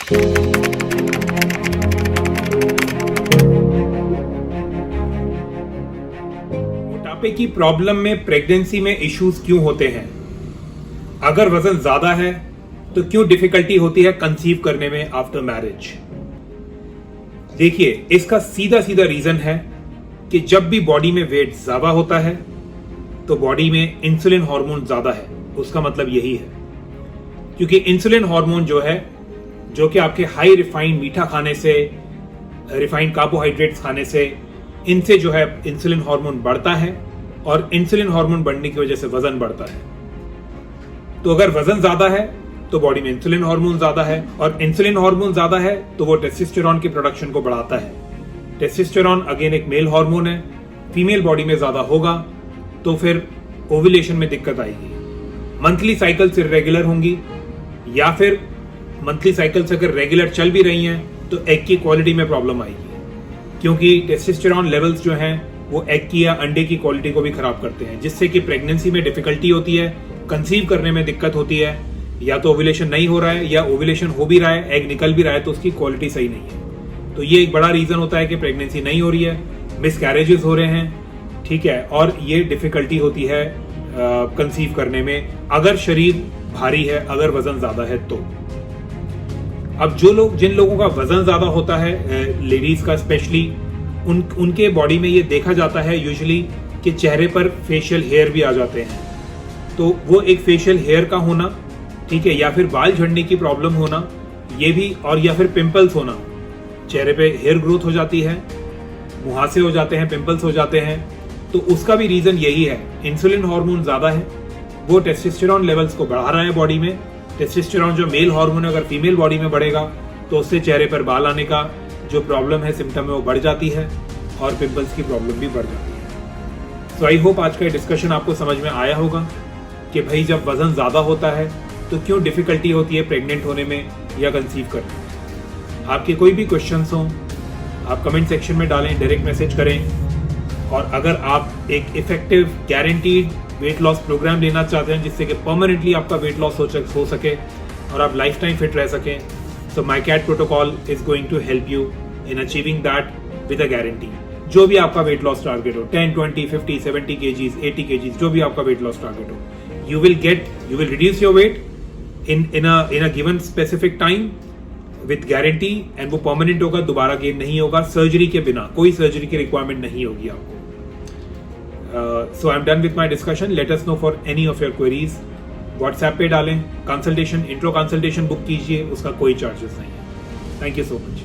मोटापे की प्रॉब्लम में प्रेगनेंसी में इश्यूज क्यों होते हैं? अगर वजन ज्यादा है तो क्यों डिफिकल्टी होती है कंसीव करने में आफ्टर मैरिज? देखिए, इसका सीधा सीधा रीजन है कि जब भी बॉडी में वेट ज्यादा होता है तो बॉडी में इंसुलिन हार्मोन ज्यादा है। उसका मतलब यही है क्योंकि इंसुलिन हार्मोन जो कि आपके हाई रिफाइंड मीठा खाने से, रिफाइंड कार्बोहाइड्रेट्स खाने से, इनसे जो है इंसुलिन हार्मोन बढ़ता है और इंसुलिन हार्मोन बढ़ने की वजह से वजन बढ़ता है। तो अगर वजन ज्यादा है तो बॉडी में इंसुलिन हार्मोन ज्यादा है और इंसुलिन हार्मोन ज्यादा है तो वो टेस्टोस्टेरोन की प्रोडक्शन को बढ़ाता है। टेस्टोस्टेरोन अगेन एक मेल हार्मोन है, फीमेल बॉडी में ज्यादा होगा तो फिर ओव्यूलेशन में दिक्कत आएगी। मंथली साइकिल्स इरेगुलर होंगी या फिर मंथली साइकिल्स अगर रेगुलर चल भी रही हैं तो एग की क्वालिटी में प्रॉब्लम आएगी क्योंकि टेस्टोस्टेरोन लेवल्स जो हैं वो एग की या अंडे की क्वालिटी को भी खराब करते हैं, जिससे कि प्रेगनेंसी में डिफिकल्टी होती है, कंसीव करने में दिक्कत होती है, या तो ओव्यूलेशन नहीं हो रहा है या ओव्यूलेशन हो भी रहा है, एग निकल भी रहा है तो उसकी क्वालिटी सही नहीं है। तो ये एक बड़ा रीजन होता है कि प्रेगनेंसी नहीं हो रही है, मिसकैरेजेस हो रहे हैं, ठीक है, और ये डिफिकल्टी होती है कंसीव करने में अगर शरीर भारी है, अगर वजन ज्यादा है तो। अब जिन लोगों का वजन ज्यादा होता है, लेडीज का स्पेशली, उनके बॉडी में ये देखा जाता है यूजुअली कि चेहरे पर फेशियल हेयर भी आ जाते हैं। तो वो एक फेशियल हेयर का होना, ठीक है, या फिर बाल झड़ने की प्रॉब्लम होना, ये भी, और या फिर पिंपल्स होना, चेहरे पे हेयर ग्रोथ हो जाती है, मुहासे हो जाते हैं, पिंपल्स हो जाते हैं, तो उसका भी रीजन यही है। इंसुलिन हार्मोन ज्यादा है, वो टेस्टोस्टेरोन लेवल्स को बढ़ा रहा है बॉडी में। टेस्टोस्टेरोन जो मेल हार्मोन है, अगर फीमेल बॉडी में बढ़ेगा तो उससे चेहरे पर बाल आने का जो प्रॉब्लम है, सिम्टम है, वो बढ़ जाती है और पिंपल्स की प्रॉब्लम भी बढ़ जाती है। सो आई होप आज का डिस्कशन आपको समझ में आया होगा कि भाई जब वजन ज्यादा होता है तो क्यों डिफिकल्टी होती है प्रेग्नेंट होने में या कंसीव करने में। आपके कोई भी क्वेश्चंस हों आप कमेंट सेक्शन में डालें, डायरेक्ट मैसेज करें। और अगर आप एक effective guaranteed weight loss program लेना चाहते हैं जिससे कि परमानेंटली आपका वेट लॉस हो सके और आप लाइफ टाइम फिट रह सकें, so my cat protocol is going to help you in achieving that with a guarantee. जो भी आपका वेट लॉस टारगेट हो, 10, 20, 50, 70 kgs, 80 kgs, जो भी आपका वेट लॉस टारगेट हो, you will reduce your weight in a given specific time with guarantee, and वो permanent होगा, दोबारा गेन नहीं होगा, सर्जरी के बिना, कोई सर्जरी की रिक्वायरमेंट नहीं होगी आपको। So I am done with my discussion. Let us know for any of your queries. WhatsApp पे डालें, कंसल्टेशन, इंट्रो कंसल्टेशन बुक कीजिए, उसका कोई चार्जेस नहीं है। Thank you so much.